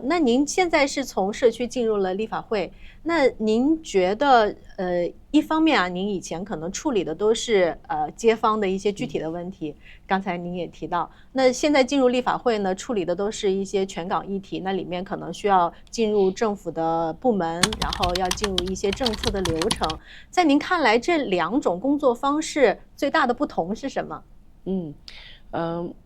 那您现在是从社区进入了立法会，那您觉得一方面啊，您以前可能处理的都是街坊的一些具体的问题，刚才您也提到，那现在进入立法会呢，处理的都是一些全港议题，那里面可能需要进入政府的部门，然后要進入一些政策的流程。在您看來，這兩種工作方式最大的不同是什麼？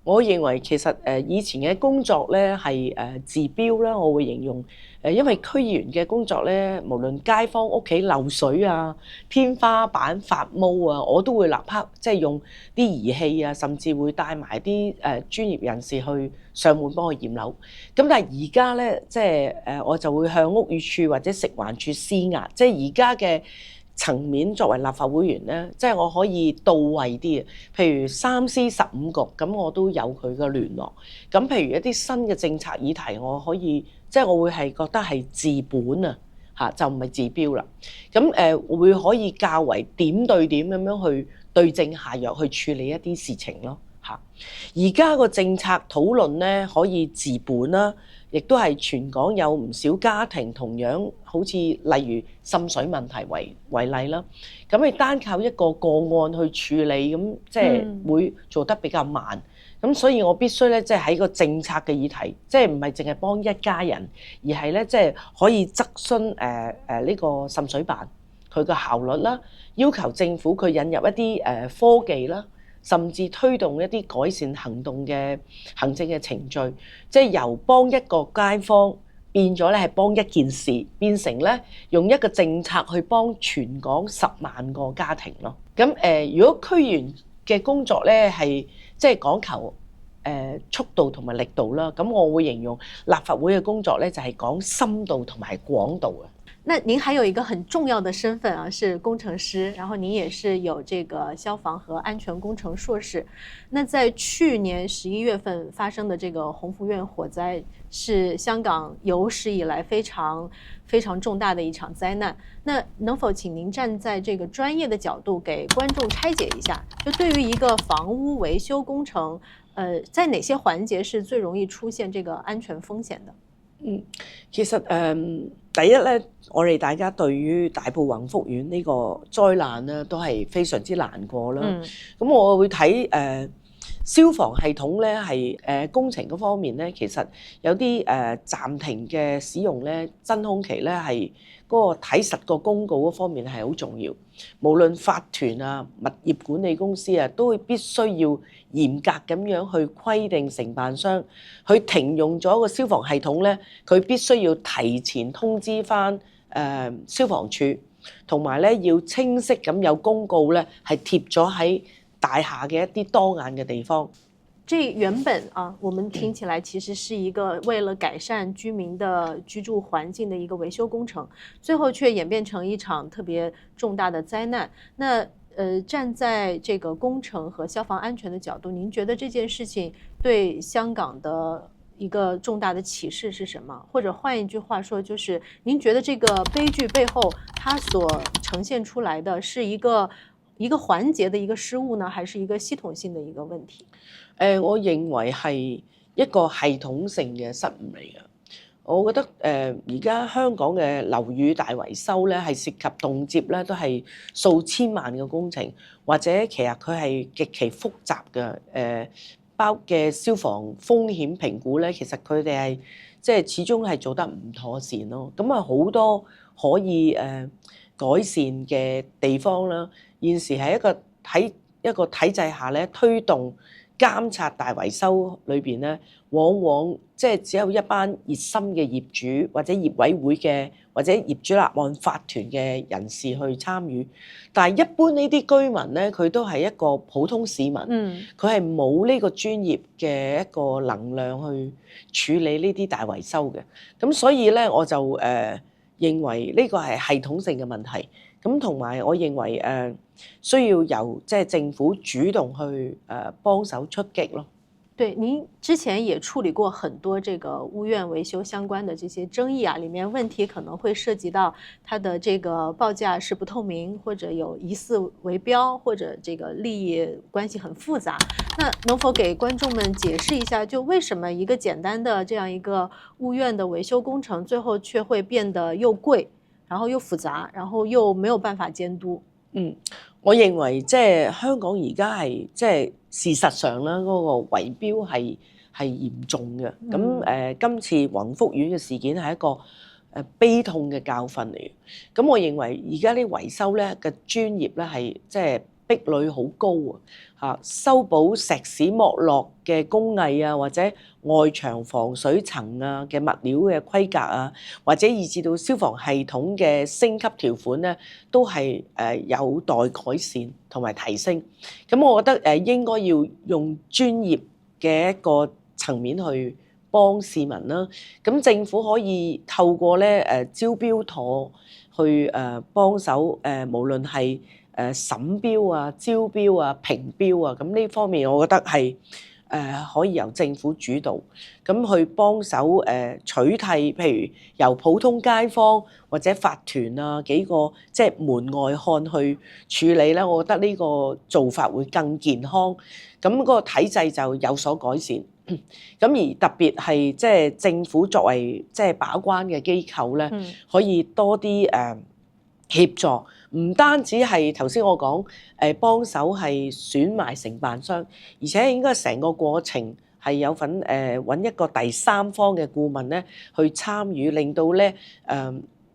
我認為其實以前嘅工作咧係治標啦，我會形容因為區議員嘅工作咧，無論街坊屋企漏水啊、天花板發毛啊，我都會立刻即係用啲儀器啊，甚至會帶埋啲專業人士去上門幫佢驗樓。咁但係而家咧，即係我就會向屋宇署或者食環署施壓，即係而家嘅層面作為立法會員咧，即係我可以到位啲嘅，譬如3C15局，咁我都有佢嘅聯絡。咁譬如一啲新嘅政策議題，我可以即係我會係覺得係治本啊，嚇就唔係治標啦。咁會可以較為點對點咁樣去對症下藥去處理一啲事情咯，嚇。而家個政策討論咧可以治本啦。亦都係全港有唔少家庭同樣好似例如滲水問題為例啦，咁你單靠一個個案去處理，咁即係會做得比較慢。咁所以我必須咧，即係喺個政策嘅議題，即係唔係淨係幫一家人，而係咧即係可以質詢呢個滲水辦佢嘅效率啦，要求政府佢引入一啲科技啦。甚至推動一啲改善行動嘅行政嘅程序，即係由幫一個街坊變咗咧係幫一件事，變成咧用一個政策去幫全港10萬個家庭咯。咁如果區議員嘅工作咧係即係講求速度同埋力度啦，咁我會形容立法會嘅工作咧就係講深度同埋廣度啊。那您還有一個很重要的身份啊，是工程師，然後您也是有這個消防和安全工程碩士。那在去年11月份發生的這個鴻福苑火災，是香港有史以來非常非常重大的一場災難。那能否請您站在這個專業的角度，給觀眾拆解一下，就對於一個房屋維修工程，在哪些環節是最容易出現這個安全風險的？其實第一咧，我哋大家對於大埔宏福苑呢個災難咧，都係非常之難過啦。咁我會睇消防系統咧係工程嗰方面咧，其實有啲暫停嘅使用咧，真空期咧係嗰個睇實個公告嗰方面係好重要。無論法團啊、物業管理公司啊，都會必須要嚴格咁樣去規定承辦商，佢停用咗個消防系統咧，佢必須要提前通知翻消防處，同埋咧要清晰咁有公告咧係貼咗喺大廈嘅一啲當眼嘅地方。這原本啊，我們聽起來其實是一個為了改善居民的居住環境的一個維修工程，最後卻演變成一場特別重大的災難。那站在這個工程和消防安全的角度，您覺得這件事情對香港的一個重大的啟示是什麼？或者換一句話說，就是您覺得這個悲劇背後，它所呈現出來的是一個環節的一個失誤呢，還是一個系統性的一個問題？我認為係一個系統性嘅失誤嚟嘅。我覺得而家香港嘅樓宇大維修咧，係涉及動輒咧都係數千萬嘅工程，或者其實佢係極其複雜嘅包嘅消防風險評估咧，其實佢哋係即係始終係做得唔妥善咯。咁啊好多可以改善嘅地方啦。現時係一個體制下咧推動監察大維修裏邊咧，往往即係只有一班熱心嘅業主或者業委會嘅或者業主立案法團嘅人士去參與，但係一般呢啲居民咧，佢都係一個普通市民，佢係冇呢個專業嘅一個能量去處理呢啲大維修嘅，咁所以咧我就認為呢個係系統性嘅問題。咁同埋我認為需要由即係政府主動去幫手出擊咯。对，您之前也处理过很多这个屋苑维修相关的这些争议啊，里面问题可能会涉及到它的这个报价是不透明，或者有疑似围标，或者这个利益关系很复杂。那能否给观众们解释一下，就为什么一个简单的这样一个屋苑的维修工程，最後卻會變得又貴，然後又複雜，然後又沒有辦法監督？我認為即係香港而家係即係事實上啦，嗰個圍標係嚴重嘅。咁今次宏福苑嘅事件係一個悲痛嘅教訓嚟嘅。咁我認為而家啲維修咧嘅專業咧係即係壁壘好高啊！修補石屎剝落嘅工藝啊，或者外牆防水層啊嘅物料嘅規格啊，或者以至到消防系統嘅升級條款咧，都係有待改善同埋提升。咁我覺得應該要用專業嘅一個層面去幫市民啦。咁政府可以透過咧招標妥去幫手無論係審標啊、招標啊、評標啊，咁呢方面我覺得係可以由政府主導，咁去幫手取締，譬如由普通街坊或者法團啊幾個即係門外漢去處理咧，我覺得呢個做法會更健康，咁嗰個體制就有所改善。咁而特別係即係政府作為即係把關嘅機構咧，可以多啲協助。唔單止係頭先我講幫手係選埋承辦商，而且應該成個過程係有份揾一個第三方嘅顧問咧去參與，令到咧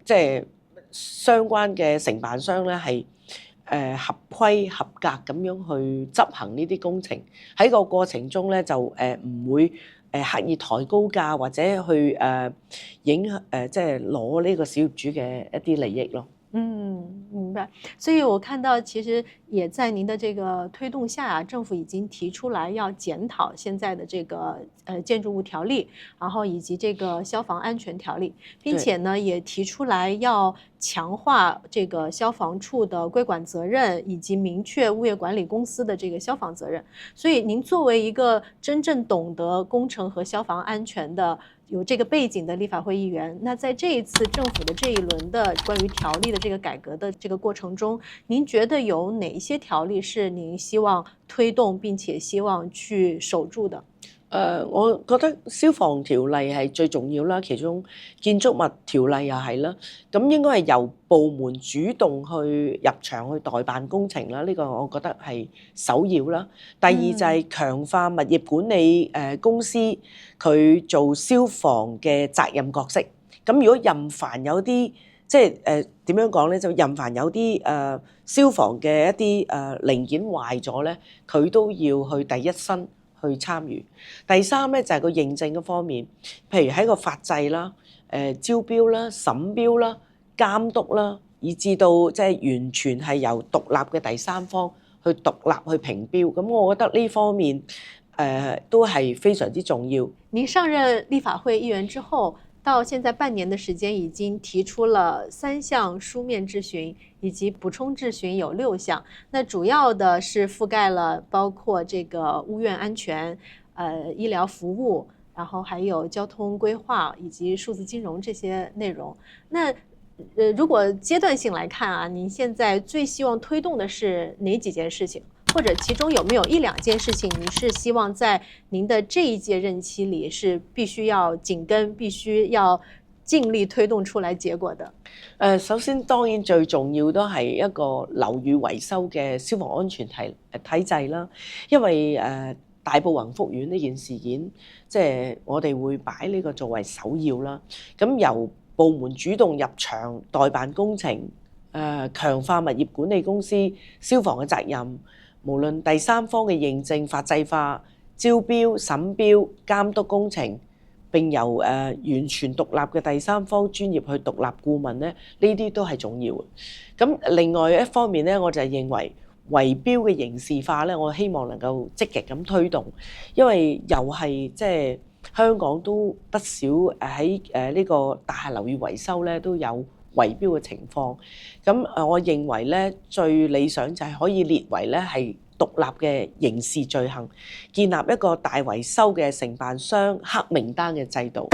即係相關嘅承辦商咧係合規合格咁樣去執行呢啲工程。喺個過程中咧就唔會刻意抬高價或者去影響即係攞呢個小業主嘅一啲利益咯。明白。所以我看到其實也在您的這個推動下啊，政府已經提出來要檢討現在的這個建築物條例，然後以及這個消防安全條例，並且呢也提出來要強化這個消防處的歸管責任，以及明確物業管理公司的這個消防責任。所以您作為一個真正懂得工程和消防安全的有這個背景的立法會議員，那在這一次政府的這一輪的關於條例的這個改革的這個過程中，您覺得有哪一些條例是您希望推動並且希望去守住的？我覺得消防條例係最重要啦，其中建築物條例又係啦，咁應該係由部門主動去入場去代辦工程啦，呢個我覺得係首要啦。第二就係強化物業管理公司佢做消防嘅責任角色。咁如果任凡有啲即係點樣講咧，就任凡有啲消防嘅一啲零件壞咗咧，佢都要去第一身去參與。第三咧就係個認證嘅方面，譬如喺個法制啦、招標啦、審標啦、監督啦，以至到即係完全係由獨立嘅第三方去獨立去評標。咁我覺得呢方面都係非常之重要。您上任立法會議員之後，到現在半年的時間，已經提出了3項書面質詢，以及補充質詢有6項。那主要的是覆蓋了包括這個屋苑安全、醫療服務，然後還有交通規劃以及數字金融這些內容。那如果階段性來看啊，您現在最希望推動的是哪幾件事情？或者其中有沒有1、2件事情，你是希望在您的這一屆任期裡是必須要緊跟，必須要盡力推動出來結果的？首先當然最重要都係一個樓宇維修嘅消防安全體制啦，因為大埔宏福苑呢件事件，即係我哋會擺呢個作為首要啦。咁由部門主動入場代辦工程，強化物業管理公司消防嘅責任。無論第三方嘅認證、法制化、招標、審標、監督工程，並由完全獨立嘅第三方專業去獨立顧問咧，呢啲都係重要嘅。咁另外一方面咧，我就係認為圍標嘅刑事化咧，我希望能夠積極咁推動，因為又係即係香港都不少喺呢個大廈樓宇維修咧都有圍標嘅情況，咁我認為咧最理想就係可以列為咧係獨立嘅刑事罪行，建立一個大維修嘅承辦商黑名單嘅制度。